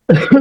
বিসমিল্লাহির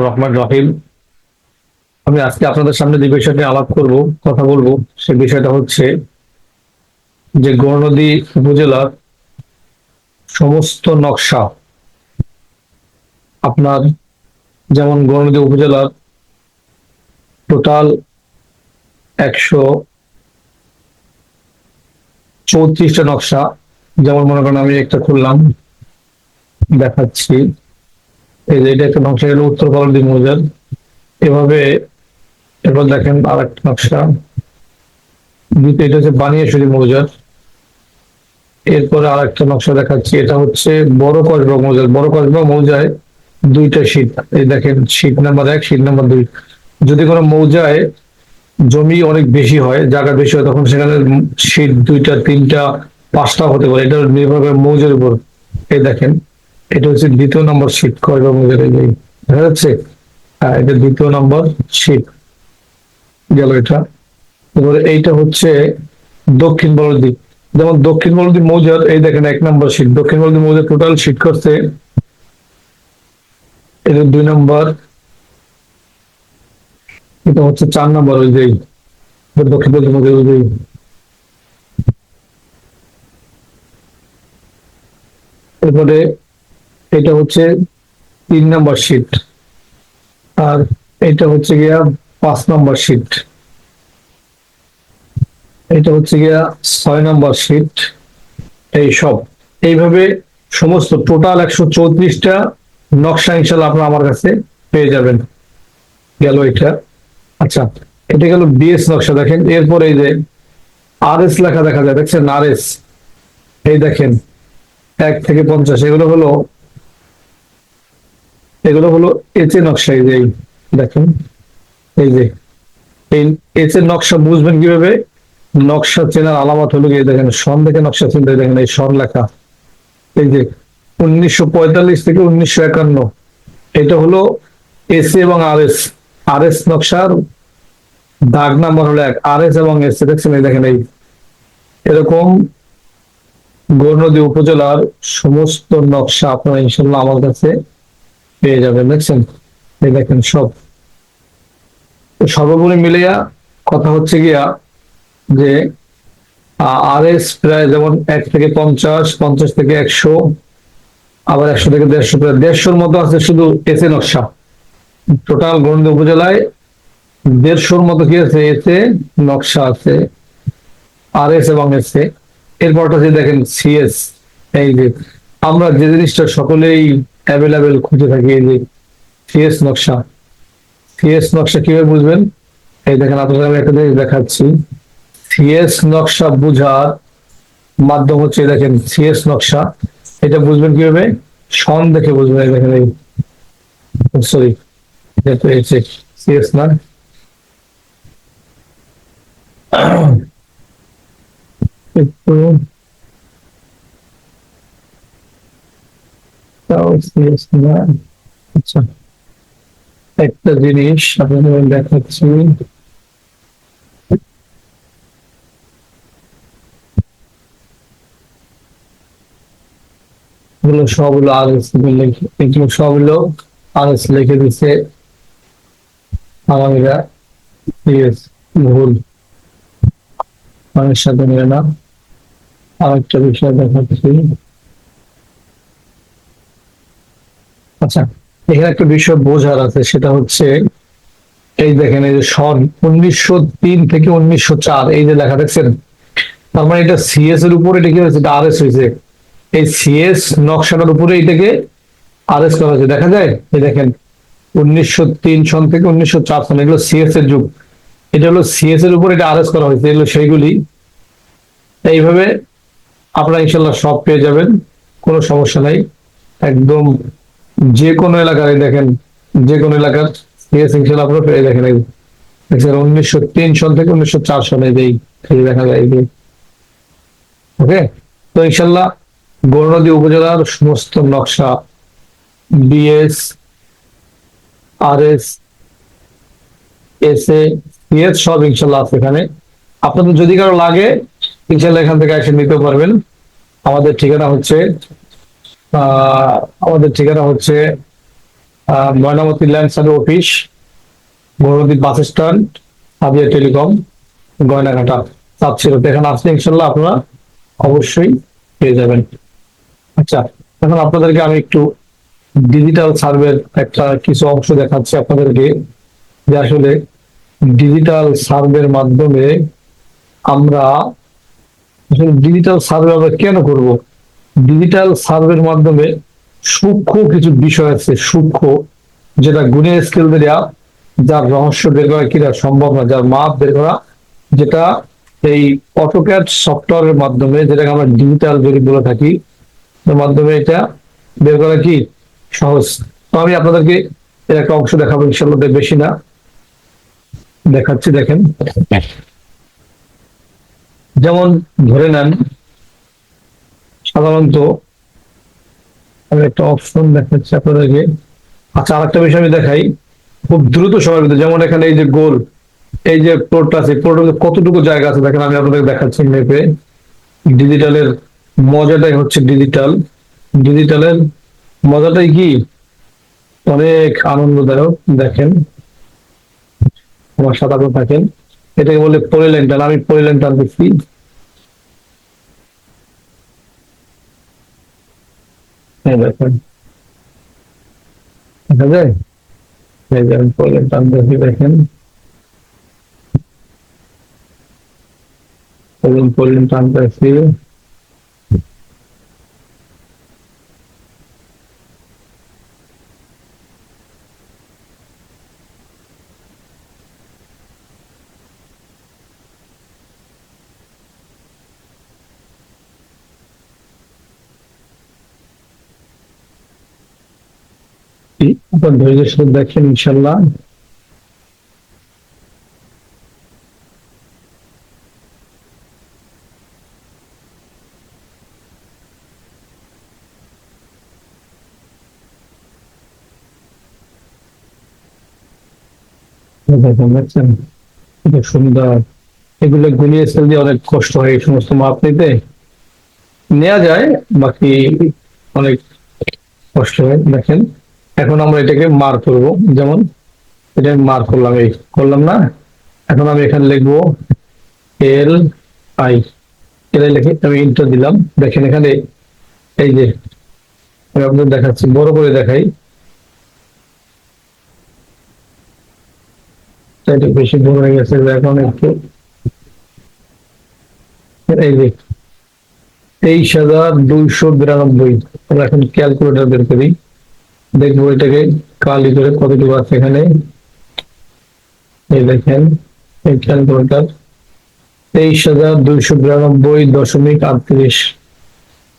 রহমানির রহিম। আমি আজকে আপনাদের সামনে যে বিষয়টি আলাপ করব, কথা বলবো, সে বিষয়টা হচ্ছে যে গৌরনদী উপজেলার সমস্ত নকশা। আপনার যেমন গৌরনদী উপজেলার টোটাল 134টা নকশা। যেমন মনে করেন আমি একটা খুললাম, দেখাচ্ছি। এই যে এটা একটা নকশা গেল উত্তর গৌরনদী মৌজার। এভাবে এরপর দেখেন আর একটা নকশা, দ্বিতীয় এটা হচ্ছে বানিয়াচুরি মৌজার। এরপরে আর একটা নকশা দেখাচ্ছি, এটা হচ্ছে বড় কসবা মৌজার। বড় কসবা মৌজায় দুইটা শীট, এই দেখেন শীট নাম্বার 1, শীট নাম্বার 2। যদি কোনো মৌজায় জমি অনেক বেশি হয়, জায়গা বেশি হয়, তখন সেখানে শীট 2টা, 3টা, 5টা হতে পারে। এটা নির্ভর করে মৌজার উপর। এই দেখেন এটা হচ্ছে দ্বিতীয় নম্বর শীট কসবা মৌজার। এই যে দেখা যাচ্ছে, হ্যাঁ এটা দ্বিতীয় নম্বর শীট গেল এটা। এবারে এইটা হচ্ছে দক্ষিণ বলদি। যেমন দক্ষিণ বলদি মৌজার এই দেখেন 1 নম্বর শীট। দক্ষিণ বলদি মৌজার টোটাল শীট করছে, এটা 2 নম্বর, এটা হচ্ছে 4 নম্বর। ওই যে দক্ষিণ বলদি মৌজার ওই যে। এরপরে এটা হচ্ছে 3 নম্বর শীট, আর এটা হচ্ছে গিয়া 5 নম্বর শীট, এটা হচ্ছে গিয়া 6 নম্বর শীট। এই সব এইভাবে সমস্ত টোটাল 134টা নকশা ইনশাল্লাহ আপনারা আমার কাছে পেয়ে যাবেন। গেল এটা। আচ্ছা, এটা গেল বিএস নকশা। দেখেন এরপরে এই যে আর এস লেখা দেখা যায়, দেখছেন আর এস। এই দেখেন 1 থেকে 50, এগুলো হলো এইচ এ নকশা। এই যে দেখেন, এই যে এই এইচ এর নকশা বুঝবেন কিভাবে? নকশা চেনার আলামত হলো গিয়ে দেখেন সন দেখে নকশা চিনতে, দেখেন এই সন লেখা। এই যে 1945 থেকে 1951, এটা হলো এস এবং আর এস। আর এস নকশার দাগ নাম্বার হলো 1, আর এস এবং এস। দেখছেন এই দেখেন, এই এরকম গৌরনদী উপজেলার সমস্ত নকশা আপনারা ইনশাল্লাহ আমার কাছে পেয়ে যাবেন। দেখছেন এই দেখেন সব। সর্বোপরি মিলিয়া কথা হচ্ছে গিয়া যে আর এস প্রায় যেমন 1 থেকে 50, 50 থেকে 100, আবার 100 থেকে 150, প্রায় 150-র মতো আছে শুধু এস এ নকশা। টোটাল গৌরনদী উপজেলায় 150-র মতো কি আছে, এসে নকশা আছে, আর এস এবং এস এ। এরপরটা যে দেখেন সিএস। এই যে আমরা যে জিনিসটা সকলেই অ্যাভেলেবেল খুঁজে থাকি, এই যে সিএস নকশা। সিএস নকশা কিভাবে বুঝবেন? এই দেখেন আপনাদের আমি একটা জিনিস দেখাচ্ছি। সিএস নকশা বুঝার মাধ্যম হচ্ছে দেখেন সিএস নকশা। এটা বুঝবেন কিভাবে? সন দেখে বুঝবেন। এই দেখেন, এই সরি, এটা তো সিএস না, একটু তাও সিরিয়াস না। আচ্ছা, একটা জিনিস আপনাদের আমি দেখাচ্ছি। এগুলো সবগুলো আর এস লিখে, এগুলো সবগুলো আর এস লিখে দিচ্ছে আগামীরা। সিরিয়াস ভুল, মানুষের সাথে মিলে না। আরেকটা বিষয় দেখাচ্ছি। আচ্ছা, এখানে একটা বিষয় বোঝার আছে, সেটা হচ্ছে এই দেখেন এই যে সন 1903 থেকে 1904, এই যে লেখা দেখছেন। তার মানে এটা সিএস এর উপরে এটা কি হয়েছে, এটা আর এস হয়েছে। এই সিএস নকশাটার উপরে এটাকে আর এস করা হয়েছে, দেখা যায়। এই দেখেন 1903 সন থেকে 1904 সন, এগুলো সিএস এর যুগ। এটা হলো সিএস এর উপর এটা আর এস করা হয়েছে, এগুলো সেইগুলি। এইভাবে আপনারা ইনশাল্লাহ সব পেয়ে যাবেন, কোনো সমস্যা নাই। একদম যে কোনো এলাকায় দেখেন, যে কোনো এলাকার সিএস ইনশাল্লাহ আপনারা পেয়ে দেখেন। এই দেখছেন 1903 সন থেকে 1904 সনে যেই দেখা যায়। ওকে, তো ইনশাল্লাহ গৌরনদী উপজেলার সমস্ত নকশা, বিএস, আরএস, এসএ, সিএস সব ইনশাল্লাহ আছে এখানে। আপনাদের যদি কারো লাগে ইনশাল্লাহ এখান থেকে এসে নিতে পারবেন। আমাদের ঠিকানা হচ্ছে আহ আমাদের ঠিকানা হচ্ছে Moynamoti land survey office, Gournadi bus stand, Sadia telecom, Goynaghata, চাঁদশিরোতে। এখানে আসলে ইনশাল্লাহ আপনারা অবশ্যই পেয়ে যাবেন। আচ্ছা, এখন আপনাদেরকে আমি একটু ডিজিটাল সার্ভের একটা কিছু অংশ দেখাচ্ছি আপনাদেরকে, যে আসলে ডিজিটাল সার্ভের মাধ্যমে আমরা আসলে ডিজিটাল সার্ভে আমরা কেন করব। ডিজিটাল সার্ভের মাধ্যমে সূক্ষ্ম কিছু বিষয় আছে, সূক্ষ্ম, যেটা গুণের স্কেল দেওয়া, যার রহস্য বের করা কিনা সম্ভব না, যার মাপ বের করা, যেটা এই অটোক্যাড সফটওয়্যারের মাধ্যমে, যেটাকে আমরা ডিজিটাল যদি বলে থাকি, এর মাধ্যমে এটা বের করা কি সহজ। তো আমি আপনাদেরকে এর একটা অংশ দেখাবো ইনশাল্লাহ, বেশি না, দেখাচ্ছি দেখেন। যেমন ধরে নেন সাধারণত, আমি একটা অপশন দেখাচ্ছি আপনাদেরকে। আচ্ছা, আরেকটা বিষয় আমি দেখাই খুব দ্রুত সময়ের ভিতরে। যেমন এখানে এই যে গোল, এই যে প্লটটা আছে, প্লটের কতটুকু জায়গা আছে দেখেন, আমি আপনাদের দেখাচ্ছি মেপে। ডিজিটালের মজাটাই হচ্ছে ডিজিটাল, ডিজিটালের মজাটাই কি অনেক আনন্দদায়ক। দেখেন আমার সাথে আপনি থাকেন, এটাকে বলে পলিলাইন টান। আমি পলিলাইন টান দিচ্ছি, দেখেন দেখা যায়। এই যে আমি পলিলাইন টান দিচ্ছি, দেখেন পলিলাইন টান দিচ্ছি। আপনার ধৈর্যের সাথে দেখেন ইনশাল্লাহ। দেখেন দেখছেন কত সুন্দর। এগুলো গুলিয়ে সেল দিয়ে অনেক কষ্ট হয় এই সমস্ত মাপ নিতে, নেওয়া যায়, বাকি অনেক কষ্ট হয়। দেখেন এখন আমরা এটাকে মার করব। যেমন এটা আমি মার করলাম, এই করলাম না। এখন আমি এখানে লিখবো এল আই, এল আই লিখে আমি ইন্টার দিলাম। দেখেন এখানে এই যে আমি আপনাদের দেখাচ্ছি, বড় করে দেখাই, এটা বেশি বড় হয়ে গেছে এখন একটু। এই যে 23,292। আমরা এখন ক্যালকুলেটর বের করি, দেখবো এটাকে কালি করে কতটুকু আছে এখানে। এই দেখেন এই ক্যালকুলেটর 23,292.38।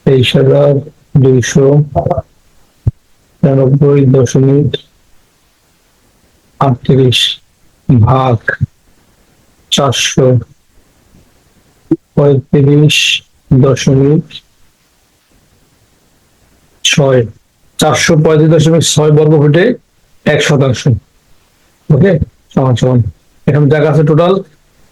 23,292.38 ভাগ 435.6, 435.6 বর্গ ফুটে 1%। ওকে, সমান সমান। এখানে জায়গা আছে টোটাল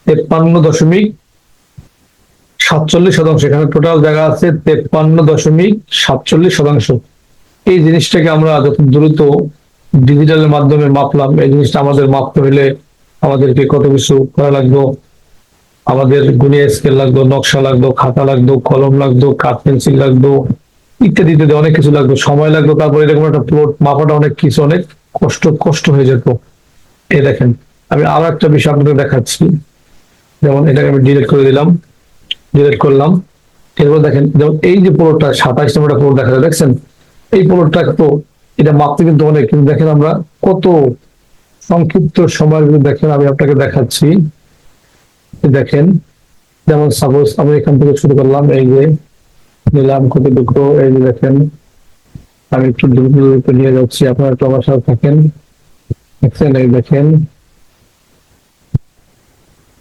53.47%। এখানে টোটাল জায়গা আছে 53.47%। এই জিনিসটাকে আমরা যত দ্রুত ডিজিটালের মাধ্যমে মাপলাম, এই জিনিসটা আমাদের মাপতে হলে আমাদেরকে কত কিছু করা লাগলো। আমাদের গুণিয়ে স্কেল লাগতো, নকশা লাগতো, খাতা লাগতো, কলম লাগতো, কাঠ পেন্সিল লাগতো, ইত্যাদি ইত্যাদি অনেক কিছু লাগতো, সময় লাগতো। তারপরে এরকম একটা প্লট মাপাটা অনেক কিছু, অনেক কষ্ট কষ্ট হয়ে যেত। এই দেখেন আমি আরো একটা বিষয় আপনাদের দেখাচ্ছি। যেমন এটাকে আমি ডিলিট করে দিলাম, ডিলিট করলাম। এরপর দেখেন যেমন এই যে প্লটটা 27 নম্বরটা প্লট দেখা যায়, দেখছেন এই প্লটটা তো এটা মাপতে কিন্তু অনেক, কিন্তু দেখেন আমরা কত সংক্ষিপ্ত সময়ের ভিতরে, দেখেন আমি আপনাকে দেখাচ্ছি। দেখেন যেমন সাপোজ আমি এখান থেকে শুরু করলাম, এই যে নিলাম কতটুকু, এই যে দেখেন আমি একটু দ্রুত দ্রুত নিয়ে যাচ্ছি, আপনারা একটু আমার সাথে থাকেন। দেখছেন এই দেখেন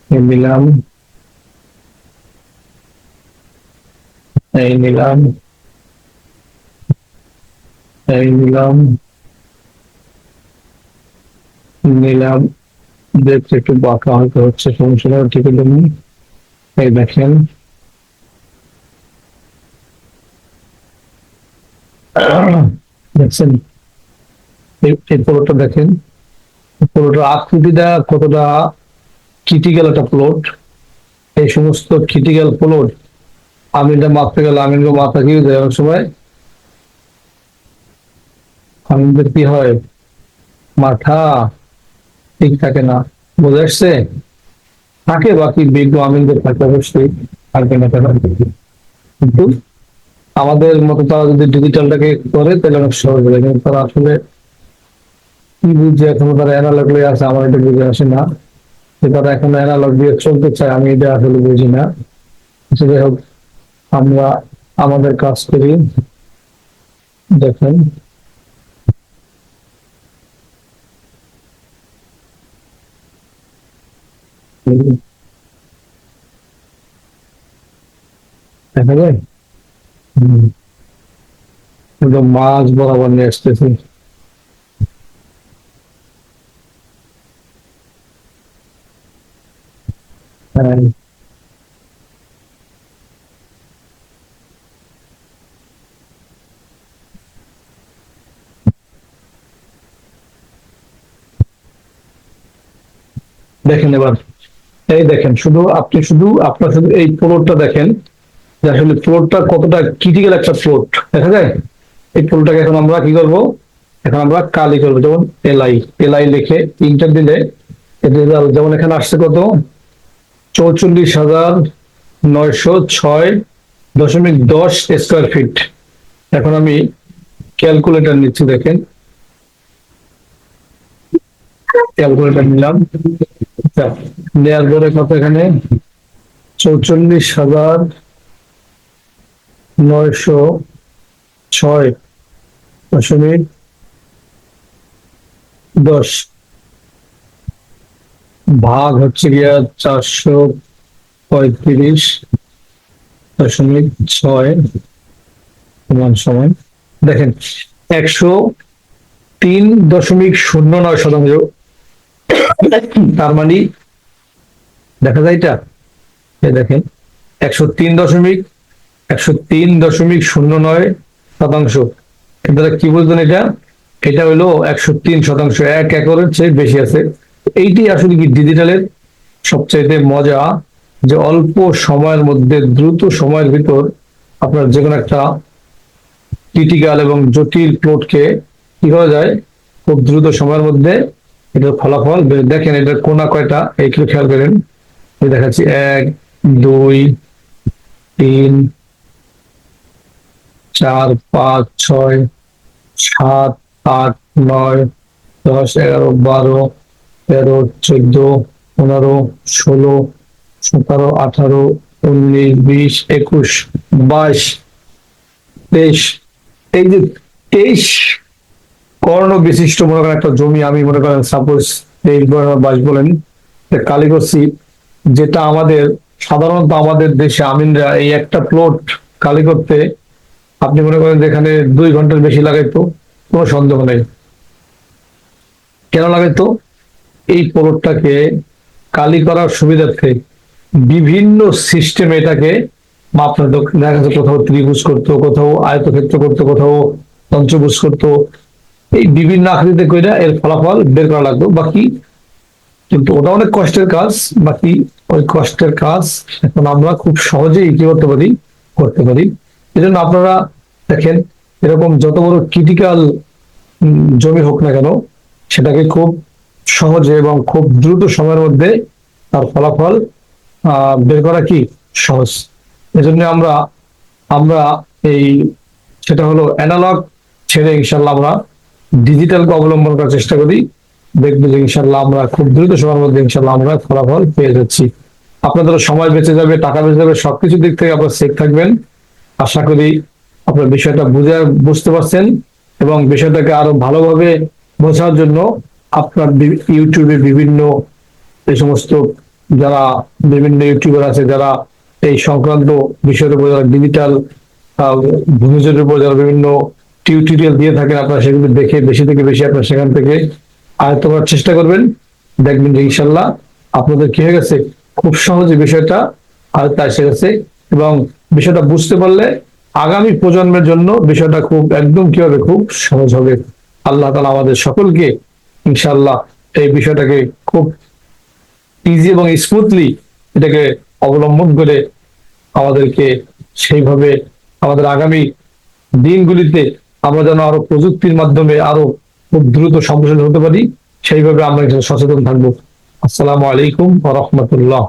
এই নিলাম, এই নিলাম, এই নিলাম, নিলাম, দেখতে একটু বাঁকা হয়তো হচ্ছে, সমস্যা ঠিক হলো না। এই দেখেন, দেখছেন এই পুরোটা দেখেন, পুরোটা আকৃতিটা কতটা ক্রিটিক্যাল একটা প্লট। এই সমস্ত ক্রিটিক্যাল প্লট আমিনটা মাপতে গেলে আমিনকে মাথা কি দেয় অনেক সময়, আমিনদের কি হয়, মাথা ঠিক থাকে না। বোঝা আসছে? থাকে বাকি বিজ্ঞ আমিনদের থাকে অবশ্যই, থাকবে না কেন। কিন্তু আমাদের মতো তারা যদি ডিজিটালটাকে করে তাহলে অনেক সহজ হবে, কিন্তু তারা আসলে কি বুঝছে এখনো, তারা অ্যানালগ হয়ে আছে, আমার এটা বুঝে আসে না যে তারা এখন অ্যানালগ দিয়ে চলতে চায়, আমি এটা আসলে বুঝি না। যাই হোক, আমরা আমাদের কাজ করি। দেখেন, দেখা যায়। হম, একদম মাছ বরাবর নিয়ে আসতেছি। হ্যাঁ, দেখেন এবার, এই দেখেন, শুধু আপনি শুধু আপনার শুধু এই ফ্লোরটা দেখেন যে আসলে ফ্লোরটা কতটা ক্রিটিক্যাল একটা ফ্লোর, দেখা যায়। এই ফ্লোরটাকে এখন আমরা কি করব, এখন আমরা কালি করবো, যেমন এলআই, এলআই লিখে ইন্টার দিলে এর রেজাল্ট যেমন এখানে আসছে কত, 44,906.10 স্কোয়ার ফিট। এখন আমি ক্যালকুলেটর নিচ্ছি, দেখেন ক্যালকুলেটর নিলাম। আচ্ছা, নেয়ার পরে কত এখানে, 44,906.10 ভাগ হচ্ছে গিয়া 435.6 সমান সমান, দেখেন 103.09 শতাংশ। তার মানে দেখা যায় এটা, এই দেখেন 103.09 শতাংশ। এটা কি বলতেন, এটা এটা হলো 103 শতাংশ, 1 একরের চেয়ে বেশি আছে। এইটি আসলে কি ডিজিটালের সবচাইতে মজা, যে অল্প সময়ের মধ্যে, দ্রুত সময়ের ভিতর আপনার যে কোনো একটা ক্রিটিক্যাল এবং জটিল প্লটকে কি করা যায়, খুব দ্রুত সময়ের মধ্যে এটার ফলাফল দেখেন। এটার কোনা কয়টা একটু খেয়াল করেন, দেখাচ্ছি, 1, 2, 3, 4, 5, 6, 7, 8, 9, 10, 11, 12, 13, 14, 15, 16, 17, 18, 19, 20, 21, 22, এই যে 23 কর্ণ বিশিষ্ট মনে করেন একটা জমি, আমি মনে করেন সাপোজ 23 বলেন, কালী করছি, যেটা আমাদের সাধারণত আমাদের দেশে আমিনরা এই একটা প্লট কালি করতে আপনি মনে করেন যেখানে 2 ঘন্টার বেশি লাগাইতো, কোনো সন্দেহ নেই। কেন লাগাইতো, এই প্লটটাকে কালি করার সুবিধার্থে বিভিন্ন সিস্টেম এটাকে মাপনা, দেখা যাচ্ছে কোথাও ত্রিভুজ করতো, কোথাও আয়তক্ষেত্র করতো, কোথাও পঞ্চভুজ করতো, এই বিভিন্ন আকৃতিতে কইরা এর ফলাফল বের করা লাগতো বাকি। কিন্তু ওটা অনেক কষ্টের কাজ, বাকি ওই কষ্টের কাজ এখন আমরা খুব সহজেই কি করতে পারি, করতে পারি। এই জন্য আপনারা দেখেন, এরকম যত বড় ক্রিটিক্যাল জমি হোক না কেন, সেটাকে খুব সহজে এবং খুব দ্রুত সময়ের মধ্যে তার ফলাফল বের করা কি সহজ। এজন্য আমরা আমরা এই সেটা হলো অ্যানালগ ছেড়ে ইনশাল্লাহ আমরা ডিজিটালকে অবলম্বন করার চেষ্টা করি। দেখবো যে ইনশাল্লাহ আমরা খুব দ্রুত সময়ের মধ্যে ইনশাল্লাহ আমরা ফলাফল পেয়ে যাচ্ছি। আপনাদের সময় বেঁচে যাবে, টাকা বেঁচে যাবে, সবকিছু দিক থেকে আপনারা সেফ থাকবেন। আশা করি আপনার বিষয়টা বুঝতে পারছেন, এবং বিষয়টাকে আরো ভালোভাবে বোঝার জন্য আপনার ইউটিউবে বিভিন্ন এই সমস্ত যারা বিভিন্ন ইউটিউবার আছে, যারা এই সংক্রান্ত বিষয়ের উপর, যারা ডিজিটাল ভূমিজের উপর যারা বিভিন্ন টিউটোরিয়াল দিয়ে থাকেন, আপনারা সেগুলো দেখে বেশি থেকে বেশি আপনারা সেখান থেকে আয়ত্ত করার চেষ্টা করবেন। দেখবেন যে ইনশাল্লাহ আপনাদের কি হয়ে গেছে, খুব সহজে বিষয়টা আয়ত্তে এসে গেছে, এবং বিষয়টা বুঝতে পারলে আগামী প্রজন্মের জন্য বিষয়টা খুব একদম কি হবে, খুব সহজ হবে। আল্লাহ তাআলা আমাদের সকলকে ইনশাল্লাহ এই বিষয়টাকে খুব ইজি এবং স্মুথলি এটাকে অবলম্বন করে আমাদেরকে সেইভাবে আমাদের আগামী দিনগুলিতে আমরা যেন আরো প্রযুক্তির মাধ্যমে আরো খুব দ্রুত সম্প্রসারিত হতে পারি, সেইভাবে আমরা সচেতন থাকবো। আসসালামু আলাইকুম ওয়া রাহমাতুল্লাহ।